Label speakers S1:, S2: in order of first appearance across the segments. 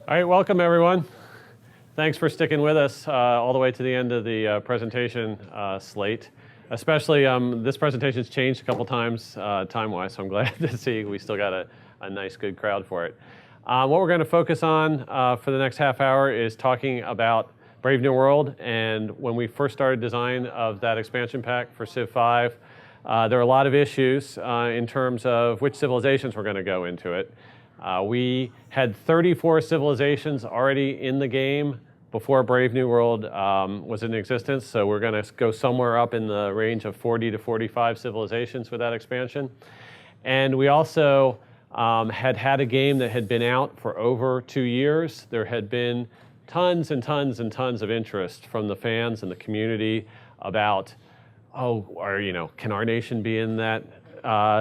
S1: All right, welcome everyone. Thanks for sticking with us all the way to the end of the presentation slate. Especially this presentation's changed a couple times time-wise, so I'm glad to see we still got a nice, good crowd for it. What we're going to focus on for the next half hour is talking about Brave New World, and when we first started design of that expansion pack for Civ 5, there are a lot of issues in terms of which civilizations we're going to go into it. We had 34 civilizations already in the game before Brave New World was in existence, so we're going to go somewhere up in the range of 40 to 45 civilizations with that expansion. And we also had a game that had been out for over 2 years. There had been tons and tons and tons of interest from the fans and the community about, can our nation be in that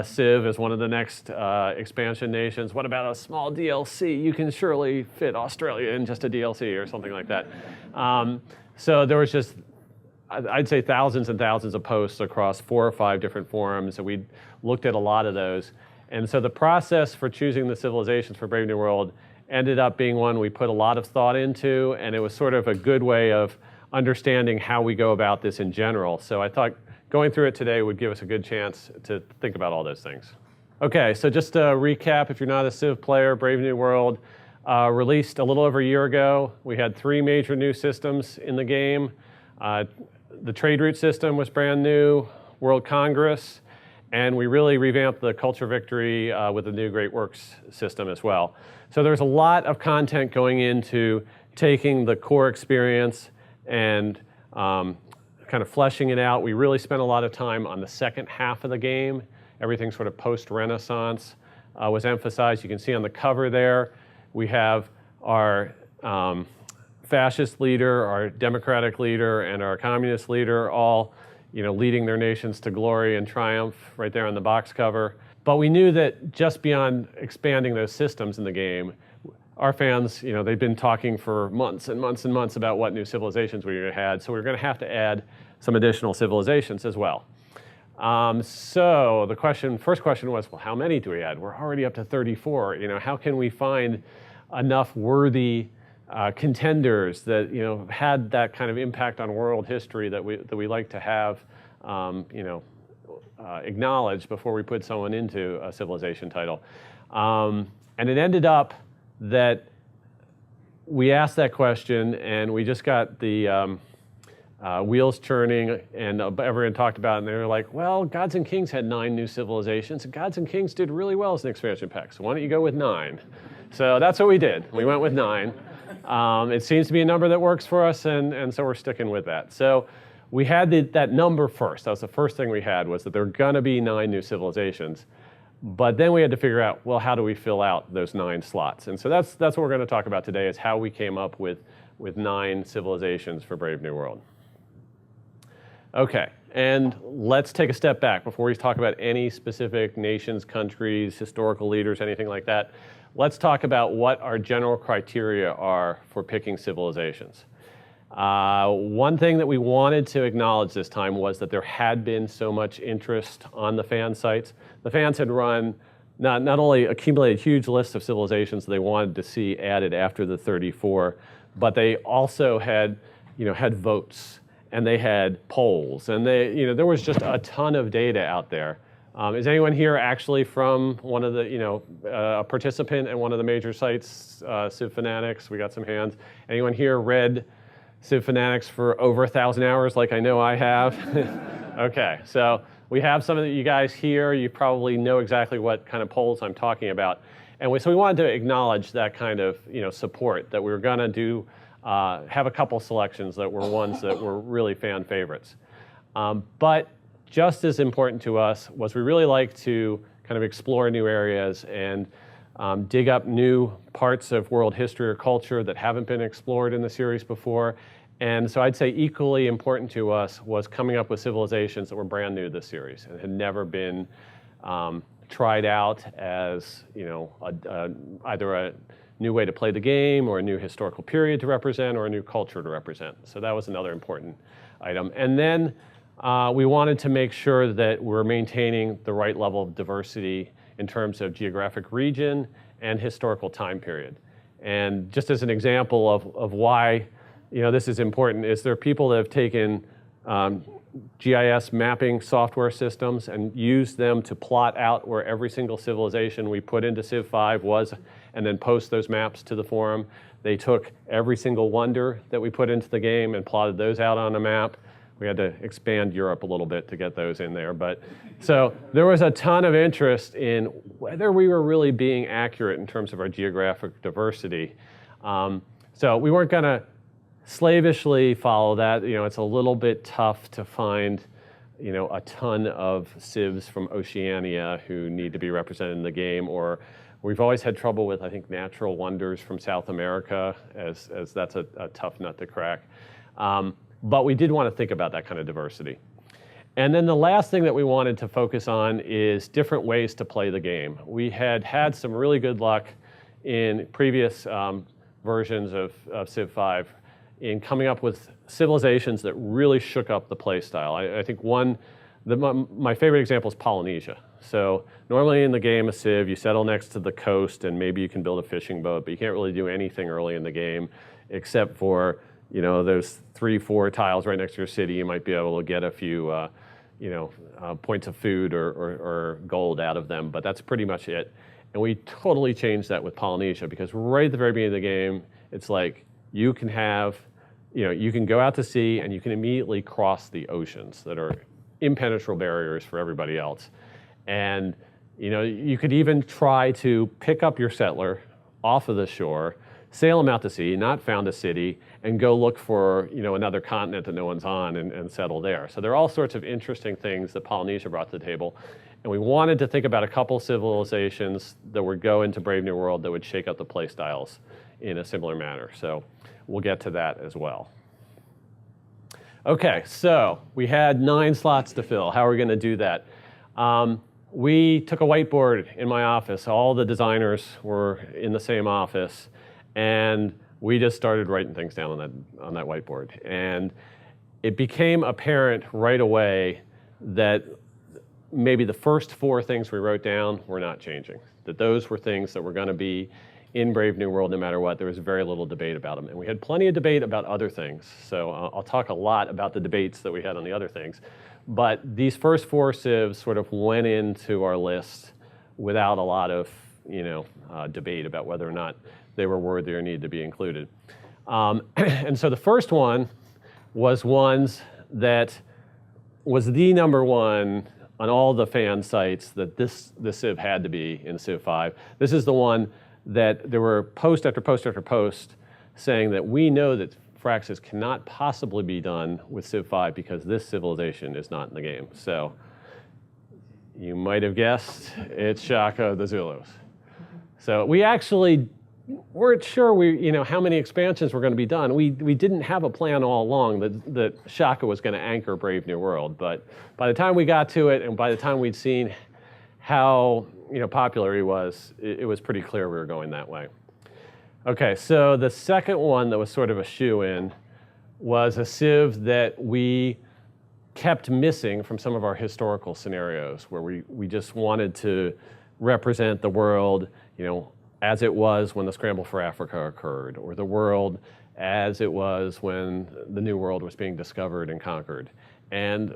S1: Civ as one of the next expansion nations? What about a small DLC? You can surely fit Australia in just a DLC or something like that. So there was just, I'd say, thousands and thousands of posts across 4 or 5 different forums, and we looked at a lot of those. And so the process for choosing the civilizations for Brave New World ended up being one we put a lot of thought into, and it was sort of a good way of understanding how we go about this in general. So I thought going through it today would give us a good chance to think about all those things. Okay, so just to recap, if you're not a Civ player, Brave New World released a little over a year ago. We had 3 major new systems in the game. The trade route system was brand new, World Congress, and we really revamped the Culture Victory with the new Great Works system as well. So there's a lot of content going into taking the core experience and kind of fleshing it out. We really spent a lot of time on the second half of the game. Everything sort of post-Renaissance was emphasized. You can see on the cover there, we have our fascist leader, our democratic leader, and our communist leader all leading their nations to glory and triumph right there on the box cover. But we knew that just beyond expanding those systems in the game, our fans, they've been talking for months and months and months about what new civilizations we had, so we were going to have to add some additional civilizations as well. So the first question was, well, how many do we add? We're already up to 34. How can we find enough worthy contenders that had that kind of impact on world history that we like to have acknowledged before we put someone into a civilization title? And it ended up that we asked that question, and we just got the wheels churning, and everyone talked about it, and they were like, well, Gods and Kings had 9 new civilizations, and Gods and Kings did really well as an expansion pack, so why don't you go with 9? So that's what we did. We went with 9. It seems to be a number that works for us, and so we're sticking with that. So we had that number first. That was the first thing we had, was that there are going to be 9 new civilizations. But then we had to figure out, well, how do we fill out those 9 slots? And so that's what we're going to talk about today, is how we came up with 9 civilizations for Brave New World. Okay, and let's take a step back before we talk about any specific nations, countries, historical leaders, anything like that. Let's talk about what our general criteria are for picking civilizations. One thing that we wanted to acknowledge this time was that there had been so much interest on the fan sites. The fans had run, not only accumulated huge lists of civilizations they wanted to see added after the 34, but they also had votes, and they had polls, and there was just a ton of data out there. Is anyone here actually from one of the, a participant in one of the major sites, Civ Fanatics? We got some hands. Anyone here read Civ Fanatics for over 1,000 hours, like I know I have? Okay, so we have some of you guys here. You probably know exactly what kind of polls I'm talking about. And so we wanted to acknowledge that kind of support, that we were going to do, have a couple selections that were ones that were really fan favorites. But just as important to us was we really like to kind of explore new areas and dig up new parts of world history or culture that haven't been explored in the series before. And so I'd say equally important to us was coming up with civilizations that were brand new to the series and had never been tried out as either a new way to play the game or a new historical period to represent or a new culture to represent. So that was another important item. And then we wanted to make sure that we're maintaining the right level of diversity in terms of geographic region and historical time period. And just as an example of why this is important, is there are people that have taken GIS mapping software systems and used them to plot out where every single civilization we put into Civ 5 was, and then post those maps to the forum. They took every single wonder that we put into the game and plotted those out on a map. We had to expand Europe a little bit to get those in there. But so there was a ton of interest in whether we were really being accurate in terms of our geographic diversity. So we weren't going to slavishly follow that. It's a little bit tough to find, a ton of civs from Oceania who need to be represented in the game, or we've always had trouble with, I think, natural wonders from South America, as that's a tough nut to crack. But we did want to think about that kind of diversity. And then the last thing that we wanted to focus on is different ways to play the game. We had some really good luck in previous versions of Civ 5 in coming up with civilizations that really shook up the play style. I think my favorite example is Polynesia. So normally in the game of Civ, you settle next to the coast and maybe you can build a fishing boat, but you can't really do anything early in the game except for those 3-4 tiles right next to your city. You might be able to get a few points of food or gold out of them, but that's pretty much it. And we totally changed that with Polynesia, because right at the very beginning of the game, it's like you can go out to sea and you can immediately cross the oceans that are impenetrable barriers for everybody else. And you could even try to pick up your settler off of the shore, sail them out to sea, not found a city, and go look for another continent that no one's on and settle there. So there are all sorts of interesting things that Polynesia brought to the table. And we wanted to think about a couple civilizations that would go into Brave New World that would shake up the play styles in a similar manner. So we'll get to that as well. Okay, so we had 9 slots to fill. How are we going to do that? We took a whiteboard in my office. All the designers were in the same office, and we just started writing things down on that whiteboard. And it became apparent right away that maybe the first 4 things we wrote down were not changing, that those were things that were going to be in Brave New World no matter what. There was very little debate about them. And we had plenty of debate about other things. So I'll talk a lot about the debates that we had on the other things. But these first 4 civs sort of went into our list without a lot of debate about whether or not they were worthy or needed to be included. And so the first one was ones that was the number one on all the fan sites that this Civ had to be in Civ 5. This is the one that there were post after post after post saying that we know that Firaxis cannot possibly be done with Civ 5 because this civilization is not in the game. So you might have guessed, it's Shaka, the Zulus. So we actually weren't sure how many expansions were going to be done. We didn't have a plan all along that Shaka was going to anchor Brave New World. But by the time we got to it, and by the time we'd seen how popular he was, it was pretty clear we were going that way. Okay, so the second one that was sort of a shoo-in was a Civ that we kept missing from some of our historical scenarios, where we just wanted to represent the world, as it was when the Scramble for Africa occurred, or the world as it was when the New World was being discovered and conquered. And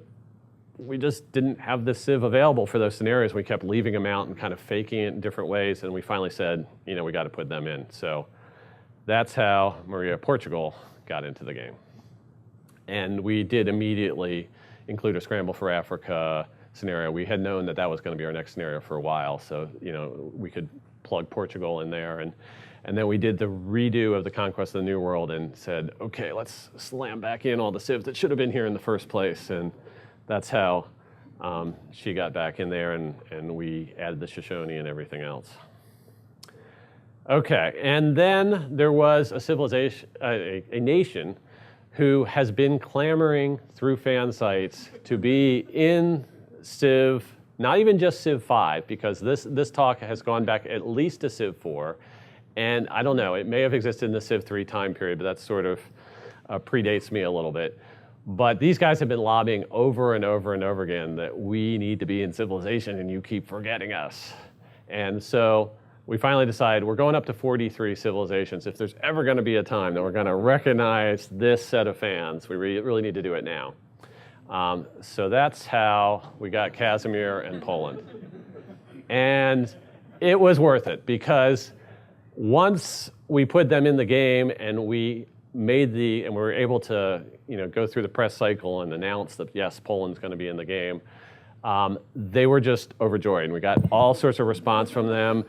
S1: we just didn't have the Civ available for those scenarios. We kept leaving them out and kind of faking it in different ways, and we finally said, we got to put them in. So that's how Maria, Portugal got into the game. And we did immediately include a Scramble for Africa scenario. We had known that was going to be our next scenario for a while, so we could plug Portugal in there. And then we did the redo of the Conquest of the New World and said, okay, let's slam back in all the civs that should have been here in the first place. And that's how she got back in there, and we added the Shoshone and everything else. Okay, and then there was a civilization, a nation who has been clamoring through fan sites to be in Civ, not even just Civ 5, because this talk has gone back at least to Civ 4, and I don't know, it may have existed in the Civ 3 time period, but that sort of predates me a little bit. But these guys have been lobbying over and over and over again that we need to be in Civilization and you keep forgetting us. And so we finally decided we're going up to 43 civilizations. If there's ever going to be a time that we're going to recognize this set of fans, we really need to do it now. So that's how we got Casimir and Poland. And it was worth it, because once we put them in the game and we were able to go through the press cycle and announce that, yes, Poland's going to be in the game, they were just overjoyed. And we got all sorts of response from them.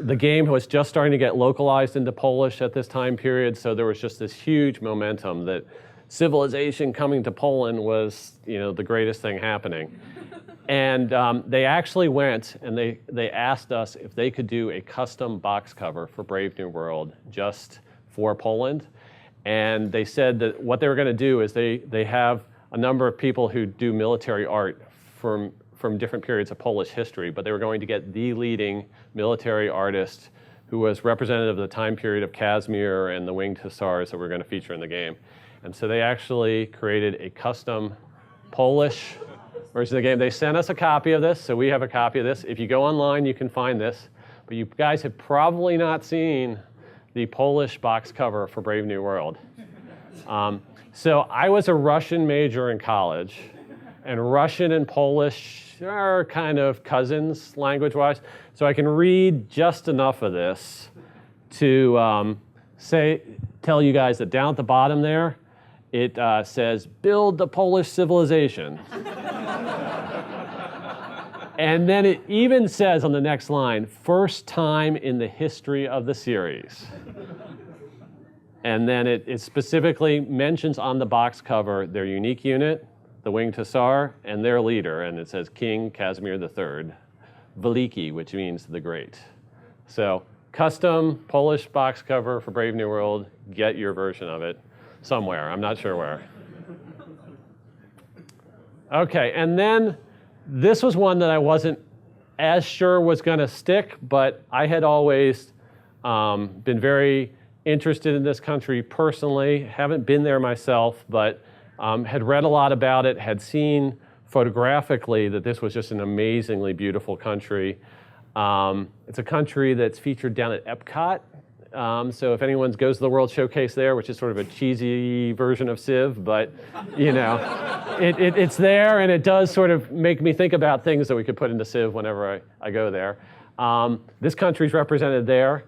S1: The game was just starting to get localized into Polish at this time period, so there was just this huge momentum that civilization coming to Poland was the greatest thing happening. And they actually went and they asked us if they could do a custom box cover for Brave New World just for Poland. And they said that what they were going to do is they have a number of people who do military art from different periods of Polish history, but they were going to get the leading military artist who was representative of the time period of Casimir and the winged hussars that we're going to feature in the game. And so they actually created a custom Polish version of the game. They sent us a copy of this, so we have a copy of this. If you go online, you can find this. But you guys have probably not seen the Polish box cover for Brave New World. So I was a Russian major in college, and Russian and Polish are kind of cousins language-wise. So I can read just enough of this to tell you guys that down at the bottom there, it says, "Build the Polish civilization." And then it even says on the next line, "First time in the history of the series." And then it specifically mentions on the box cover their unique unit, the winged hussar, and their leader. And it says King Casimir III, Veliki, which means the great. So custom Polish box cover for Brave New World. Get your version of it somewhere. I'm not sure where. Okay, and then this was one that I wasn't as sure was going to stick, but I had always been very interested in this country personally. Haven't been there myself, but had read a lot about it, had seen photographically that this was just an amazingly beautiful country. It's a country that's featured down at Epcot. So if anyone goes to the World Showcase there, which is sort of a cheesy version of Civ, but it's there, and it does sort of make me think about things that we could put into Civ whenever I go there. This country's represented there.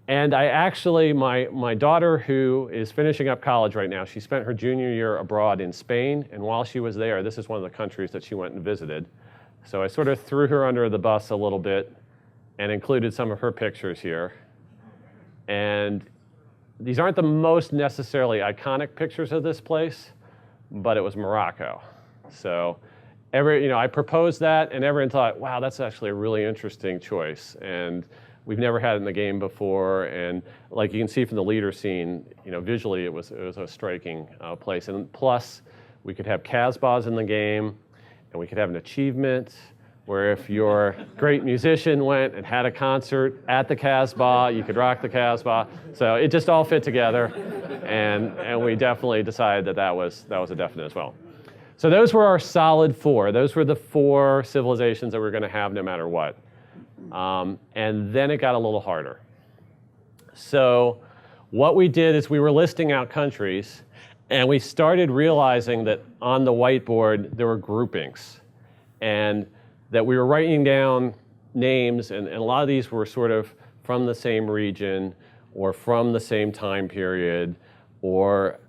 S1: And I actually, my daughter, who is finishing up college right now, she spent her junior year abroad in Spain, and while she was there, this is one of the countries that she went and visited. So I sort of threw her under the bus a little bit and included some of her pictures here. And these aren't the most necessarily iconic pictures of this place, but it was Morocco. So I proposed that, and everyone thought, wow, that's actually a really interesting choice. And we've never had it in the game before, and like you can see from the leader scene, visually it was a striking place. And plus, we could have Casbahs in the game, and we could have an achievement where if your great musician went and had a concert at the Casbah, you could rock the Casbah. So it just all fit together, and we definitely decided that was a definite as well. So those were our solid four. Those were the four civilizations that we're going to have no matter what. And then it got a little harder. So what we did is we were listing out countries, and we started realizing that on the whiteboard there were groupings, and that we were writing down names, and a lot of these were sort of from the same region or from the same time period, or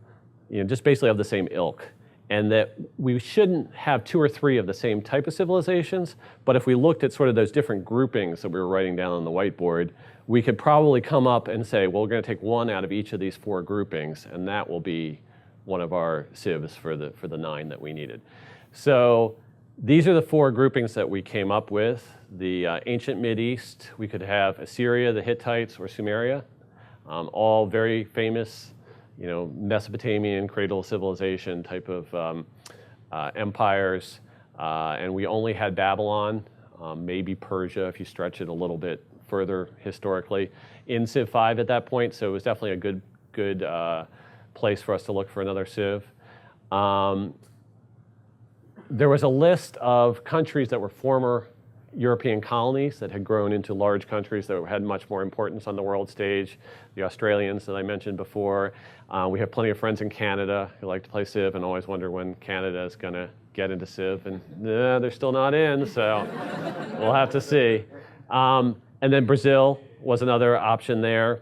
S1: just basically of the same ilk. And that we shouldn't have two or three of the same type of civilizations, but if we looked at sort of those different groupings that we were writing down on the whiteboard, we could probably come up and say, well, we're going to take one out of each of these four groupings, and that will be one of our civs for the 9 that we needed. So these are the four groupings that we came up with. The ancient Mideast, we could have Assyria, the Hittites, or Sumeria, all very famous Mesopotamian cradle civilization type of empires. And we only had Babylon, maybe Persia if you stretch it a little bit further historically, in Civ 5 at that point. So it was definitely a good place for us to look for another Civ. There was a list of countries that were former European colonies that had grown into large countries that had much more importance on the world stage. The Australians that I mentioned before. We have plenty of friends in Canada who like to play Civ and always wonder when Canada is going to get into Civ, and they're still not in, so we'll have to see. And then Brazil was another option there.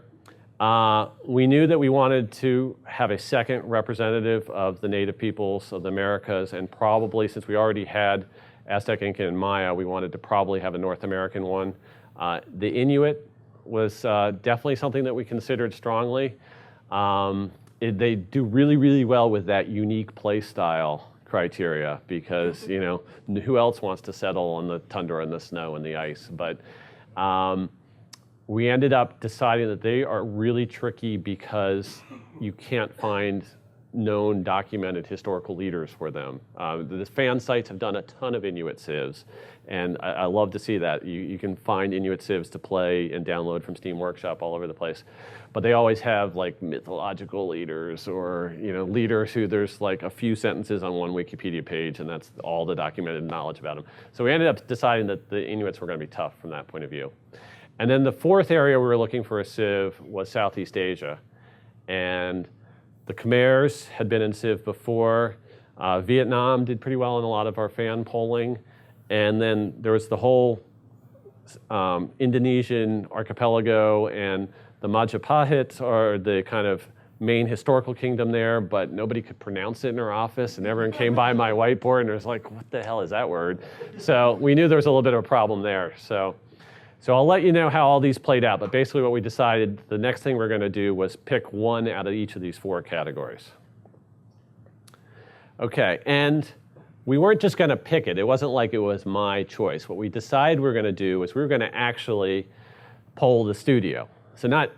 S1: We knew that we wanted to have a second representative of the native peoples of the Americas, and probably, since we already had Aztec, Inca, and Maya, we wanted to probably have a North American one. The Inuit was definitely something that we considered strongly. They do really, really well with that unique play style criteria because, you know, who else wants to settle on the tundra and the snow and the ice? But we ended up deciding that they are really tricky because you can't find known documented historical leaders for them. The fan sites have done a ton of Inuit Civs, and I love to see that. You can find Inuit Civs to play and download from Steam Workshop all over the place. But they always have like mythological leaders or, you know, leaders who there's like a few sentences on one Wikipedia page and that's all the documented knowledge about them. So we ended up deciding that the Inuits were going to be tough from that point of view. And then the fourth area we were looking for a Civ was Southeast Asia. And the Khmers had been in Civ before. Vietnam did pretty well in a lot of our fan polling. And then there was the whole Indonesian archipelago, and the Majapahit are the kind of main historical kingdom there, but nobody could pronounce it in our office, and everyone came by my whiteboard and was like, what the hell is that word? So we knew there was a little bit of a problem there. So I'll let you know how all these played out, but basically what we decided, the next thing we're gonna do was pick one out of each of these four categories. Okay, and we weren't just gonna pick it. It wasn't like it was my choice. What we decided we were gonna do was we were gonna actually poll the studio. So not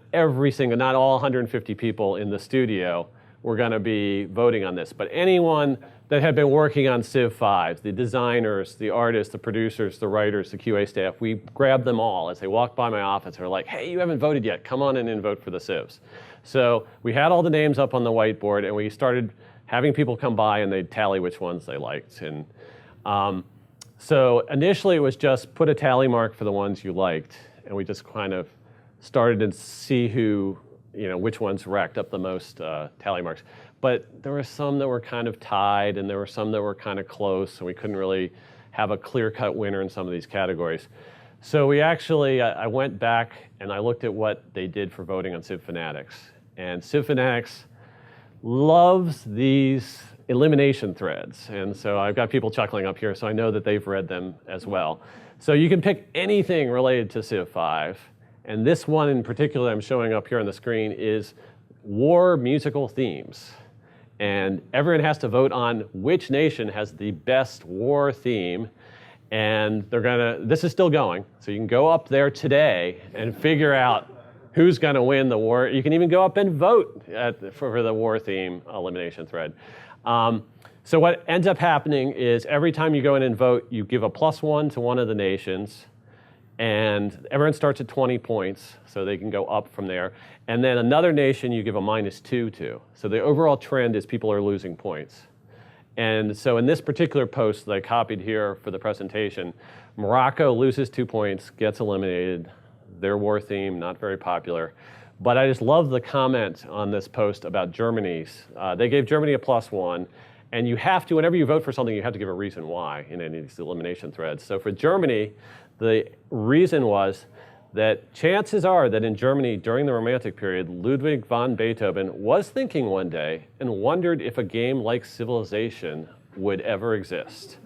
S1: all 150 people in the studio were gonna be voting on this, but anyone that had been working on Civ 5, the designers, the artists, the producers, the writers, the QA staff, we grabbed them all as they walked by my office. They were like, hey, you haven't voted yet. Come on in and vote for the Civs. So we had all the names up on the whiteboard, and we started having people come by and they'd tally which ones they liked. And so initially it was just put a tally mark for the ones you liked, and we just kind of started to see who, you know, which ones racked up the most tally marks. But there were some that were kind of tied, and there were some that were kind of close, and we couldn't really have a clear-cut winner in some of these categories. So we actually, I went back and I looked at what they did for voting on Civ Fanatics. And Civ Fanatics loves these elimination threads. And so I've got people chuckling up here, so I know that they've read them as well. So you can pick anything related to Civ 5. And this one in particular I'm showing up here on the screen is war musical themes. And everyone has to vote on which nation has the best war theme. And this is still going. So you can go up there today and figure out who's gonna win the war. You can even go up and vote for the war theme elimination thread. So what ends up happening is every time you go in and vote, you give a +1 to one of the nations. And everyone starts at 20 points, so they can go up from there. And then another nation you give a -2 to. So the overall trend is people are losing points. And so in this particular post that I copied here for the presentation, Morocco loses 2 points, gets eliminated. Their war theme, not very popular. But I just love the comment on this post about Germany's. They gave Germany a +1. And you have to, whenever you vote for something, you have to give a reason why in any of these elimination threads. So for Germany, the reason was that chances are that in Germany during the Romantic period, Ludwig van Beethoven was thinking one day and wondered if a game like Civilization would ever exist,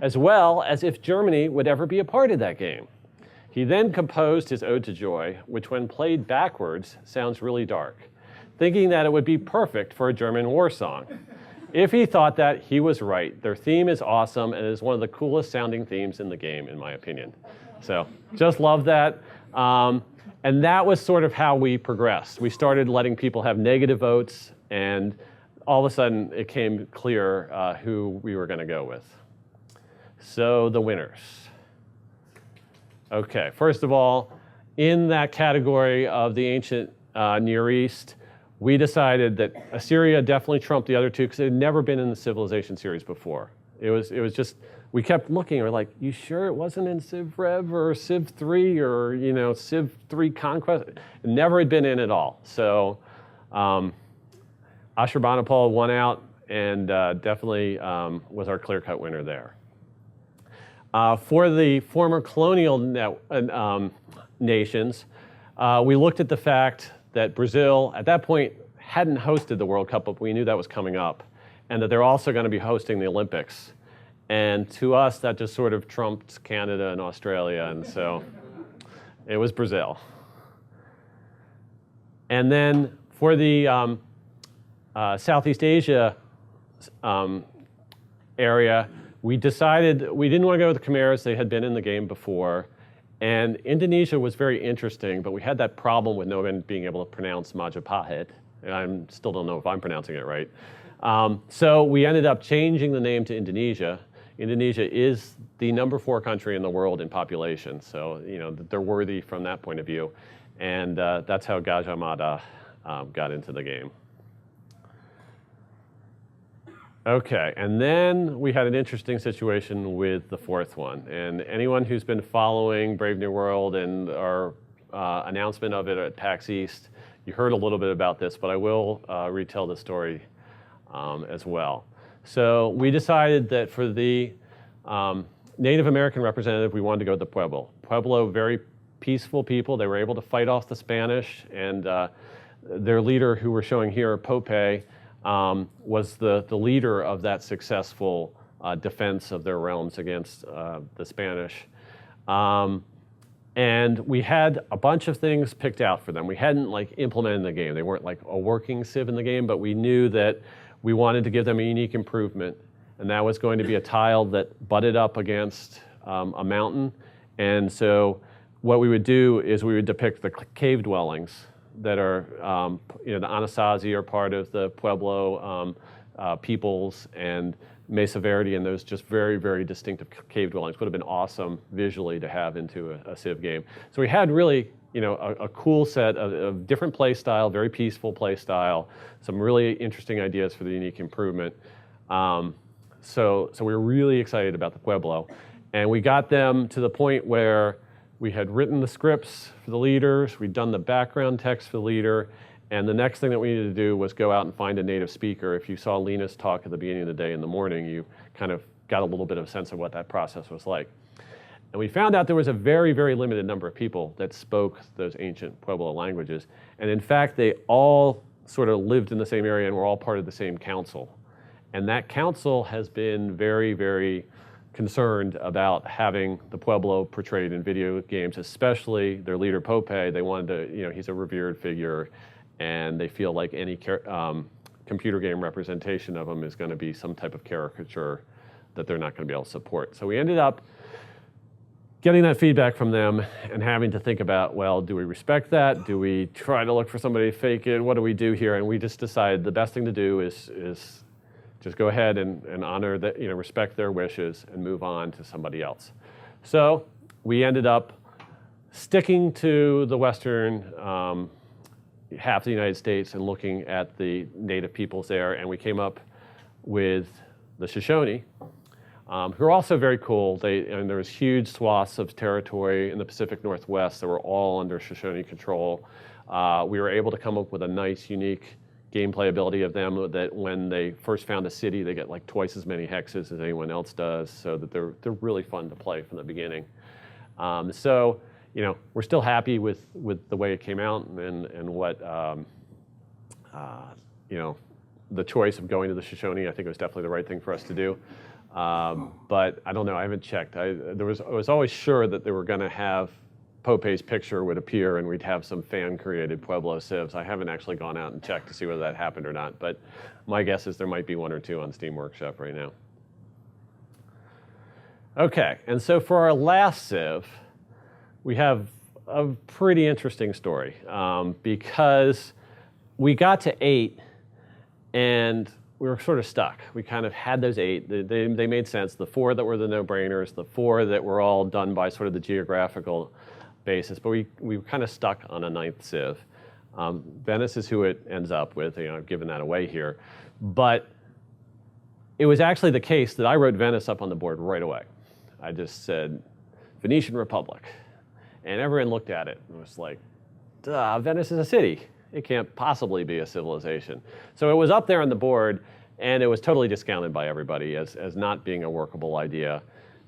S1: as well as if Germany would ever be a part of that game. He then composed his Ode to Joy, which when played backwards sounds really dark, thinking that it would be perfect for a German war song. If he thought that, he was right. Their theme is awesome and is one of the coolest sounding themes in the game, in my opinion. So just love that. And that was sort of how we progressed. We started letting people have negative votes, and all of a sudden it came clear who we were gonna go with. So the winners. Okay, first of all, in that category of the ancient Near East, we decided that Assyria definitely trumped the other two because it had never been in the Civilization series before. It was just we kept looking. We're like, you sure it wasn't in Civ Rev or Civ 3 or Civ 3 Conquest? It never had been in at all. So Ashurbanipal won out and definitely was our clear-cut winner there. For the former colonial nations, we looked at the fact that Brazil, at that point, hadn't hosted the World Cup, but we knew that was coming up, and that they're also going to be hosting the Olympics. And to us, that just sort of trumped Canada and Australia, and so it was Brazil. And then for the Southeast Asia area, we decided we didn't want to go with the Chimeras. They had been in the game before. And Indonesia was very interesting, but we had that problem with no one being able to pronounce Majapahit. And I still don't know if I'm pronouncing it right. So we ended up changing the name to Indonesia. Indonesia is the #4 country in the world in population. So, they're worthy from that point of view. And that's how Gajah Mada got into the game. Okay, and then we had an interesting situation with the fourth one. And anyone who's been following Brave New World and our announcement of it at PAX East, you heard a little bit about this, but I will retell the story as well. So we decided that for the Native American representative, we wanted to go to the Pueblo. Pueblo, very peaceful people. They were able to fight off the Spanish, and their leader, who we're showing here, Pope, was the leader of that successful defense of their realms against the Spanish. And we had a bunch of things picked out for them. We hadn't implemented in the game. They weren't like a working Civ in the game, but we knew that we wanted to give them a unique improvement. And that was going to be a tile that butted up against a mountain. And so what we would do is we would depict the cave dwellings that are, the Anasazi are part of the Pueblo peoples, and Mesa Verde, and those just very, very distinctive cave dwellings. Would have been awesome visually to have into a Civ game. So we had really, a cool set of different play style, very peaceful play style, some really interesting ideas for the unique improvement. So we were really excited about the Pueblo, and we got them to the point where we had written the scripts for the leaders, we'd done the background text for the leader, and the next thing that we needed to do was go out and find a native speaker. If you saw Lena's talk at the beginning of the day in the morning, you kind of got a little bit of a sense of what that process was like. And we found out there was a very, very limited number of people that spoke those ancient Pueblo languages. And in fact, they all sort of lived in the same area and were all part of the same council. And that council has been very, very concerned about having the Pueblo portrayed in video games, especially their leader Pope. They wanted to, he's a revered figure, and they feel like any computer game representation of him is going to be some type of caricature that they're not going to be able to support. So we ended up getting that feedback from them and having to think about, well, do we respect that? Do we try to look for somebody to fake it? What do we do here? And we just decided the best thing to do is just go ahead and honor that, respect their wishes and move on to somebody else. So we ended up sticking to the western half of the United States and looking at the native peoples there, and we came up with the Shoshone, who are also very cool. There was huge swaths of territory in the Pacific Northwest that were all under Shoshone control. We were able to come up with a nice, unique gameplay ability of them that when they first found a city, they get like twice as many hexes as anyone else does, so that they're really fun to play from the beginning. So we're still happy with the way it came out and what the choice of going to the Shoshone. I think it was definitely the right thing for us to do. But I don't know. I haven't checked. I was always sure that they were going to have Pope's picture would appear and we'd have some fan-created Pueblo Civs. I haven't actually gone out and checked to see whether that happened or not, but my guess is there might be one or two on Steam Workshop right now. Okay, and so for our last Civ, we have a pretty interesting story because we got to 8 and we were sort of stuck. We kind of had those 8. They made sense. The 4 that were the no-brainers, the 4 that were all done by sort of the geographical basis, but we were kind of stuck on a 9th Civ. Venice is who it ends up with. I've given that away here. But it was actually the case that I wrote Venice up on the board right away. I just said, Venetian Republic. And everyone looked at it and was like, duh, Venice is a city. It can't possibly be a civilization. So it was up there on the board, and it was totally discounted by everybody as not being a workable idea.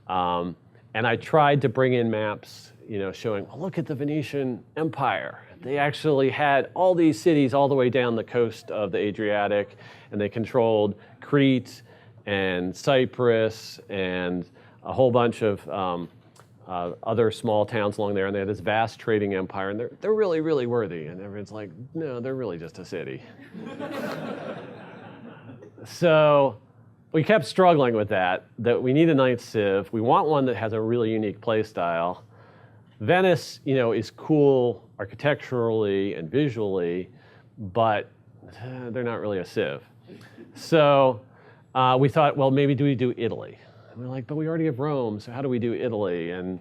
S1: And I tried to bring in maps, showing, well, look at the Venetian Empire. They actually had all these cities all the way down the coast of the Adriatic, and they controlled Crete and Cyprus and a whole bunch of other small towns along there, and they had this vast trading empire, and they're really, really worthy. And everyone's like, no, they're really just a city. So we kept struggling with that we need a ninth Civ. We want one that has a really unique play style. Venice, is cool architecturally and visually, but they're not really a Civ. So we thought, well, maybe we do Italy? And we're like, but we already have Rome, so how do we do Italy? And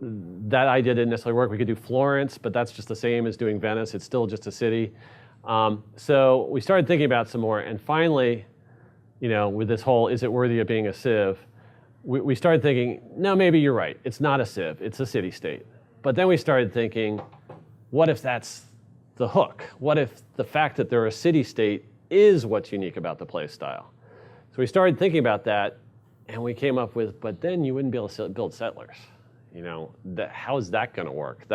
S1: that idea didn't necessarily work. We could do Florence, but that's just the same as doing Venice. It's still just a city. So we started thinking about some more, and finally, with this whole, is it worthy of being a Civ? We started thinking, no, maybe you're right. It's not a Civ, it's a city-state. But then we started thinking, what if that's the hook? What if the fact that they're a city-state is what's unique about the play style? So we started thinking about that, and we came up with, but then you wouldn't be able to build settlers. How is that going to work?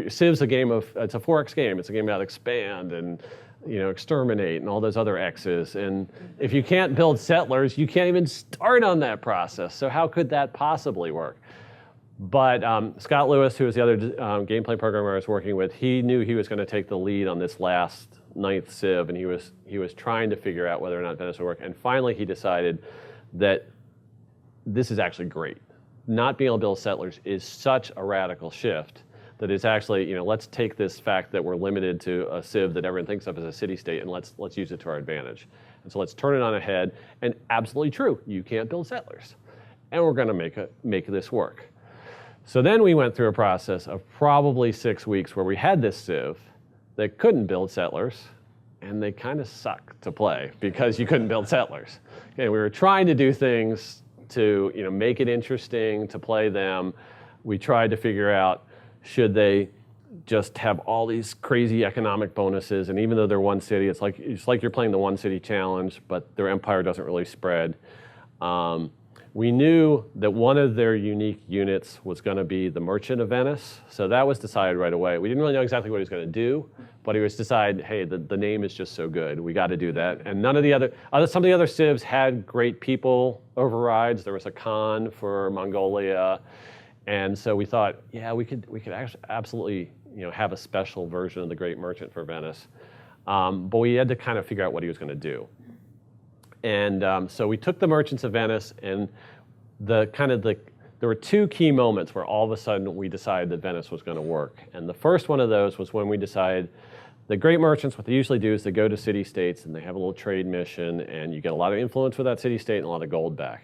S1: Civ's a game it's a 4X game. It's a game about expand and exterminate and all those other X's. And if you can't build settlers, you can't even start on that process. So how could that possibly work? But Scott Lewis, who was the other gameplay programmer I was working with, he knew he was going to take the lead on this last 9th Civ, and he was trying to figure out whether or not Venice would work. And finally, he decided that this is actually great. Not being able to build settlers is such a radical shift that it's actually, let's take this fact that we're limited to a Civ that everyone thinks of as a city-state, and let's use it to our advantage. And so let's turn it on its head. And absolutely true, you can't build settlers, and we're going to make this work. So then we went through a process of probably 6 weeks where we had this Civ that couldn't build settlers, and they kind of suck to play because you couldn't build settlers. Okay, we were trying to do things to make it interesting to play them. We tried to figure out, should they just have all these crazy economic bonuses, and even though they're one city, it's like you're playing the one city challenge, but their empire doesn't really spread. We knew that one of their unique units was going to be the Merchant of Venice, so that was decided right away. We didn't really know exactly what he was going to do, but he was decided, hey, the name is just so good, we got to do that. And none of the some of the other Civs had great people overrides. There was a Khan for Mongolia, and so we thought, yeah, we could actually absolutely have a special version of the Great Merchant for Venice, but we had to kind of figure out what he was going to do. And so we took the Merchants of Venice, and there were two key moments where all of a sudden we decided that Venice was going to work. And the first one of those was when we decided the Great Merchants, what they usually do is they go to city-states and they have a little trade mission, and you get a lot of influence with that city-state and a lot of gold back.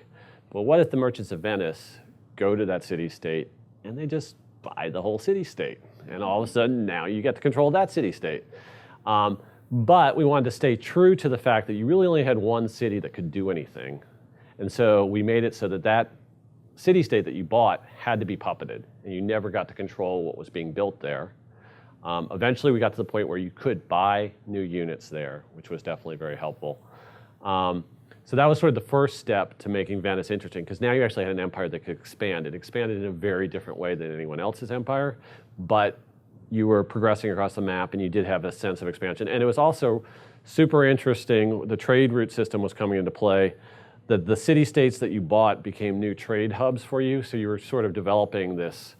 S1: But what if the Merchants of Venice go to that city-state and they just buy the whole city-state? And all of a sudden now you get to control that city-state. But we wanted to stay true to the fact that you really only had one city that could do anything. And so we made it so that city-state that you bought had to be puppeted, and you never got to control what was being built there. Eventually we got to the point where you could buy new units there, which was definitely very helpful. So that was sort of the first step to making Venice interesting, because now you actually had an empire that could expand. It expanded in a very different way than anyone else's empire, but you were progressing across the map, and you did have a sense of expansion. And it was also super interesting. The trade route system was coming into play. The city-states that you bought became new trade hubs for you. So you were sort of developing this,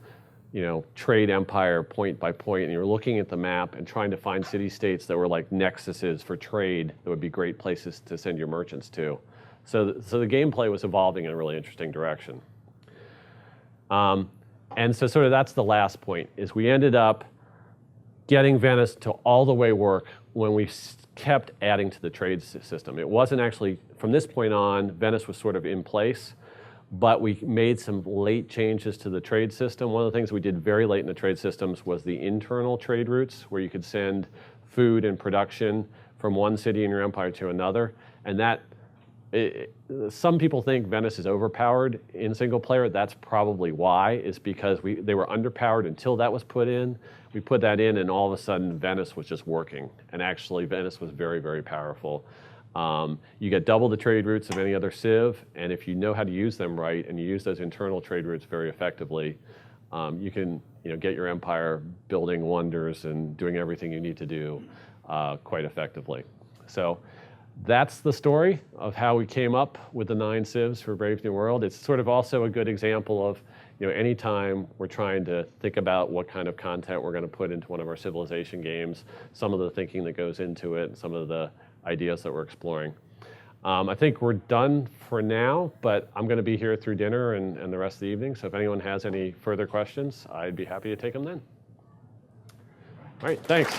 S1: trade empire point by point, and you were looking at the map and trying to find city-states that were like nexuses for trade that would be great places to send your merchants to. So the gameplay was evolving in a really interesting direction. And so sort of that's the last point, is we ended up getting Venice to all the way work when we kept adding to the trade system. It wasn't actually, from this point on, Venice was sort of in place, but we made some late changes to the trade system. One of the things we did very late in the trade systems was the internal trade routes, where you could send food and production from one city in your empire to another. And that, some people think Venice is overpowered in single player. That's probably why, is because they were underpowered until that was put in. We put that in, and all of a sudden Venice was just working. And actually Venice was very, very powerful. You get double the trade routes of any other Civ, and if you know how to use them right and you use those internal trade routes very effectively, you can get your empire building wonders and doing everything you need to do quite effectively. So that's the story of how we came up with the 9 Civs for Brave New World. It's sort of also a good example of anytime we're trying to think about what kind of content we're going to put into one of our civilization games, some of the thinking that goes into it, and some of the ideas that we're exploring. I think we're done for now, but I'm going to be here through dinner and the rest of the evening, so if anyone has any further questions, I'd be happy to take them then. All right, thanks.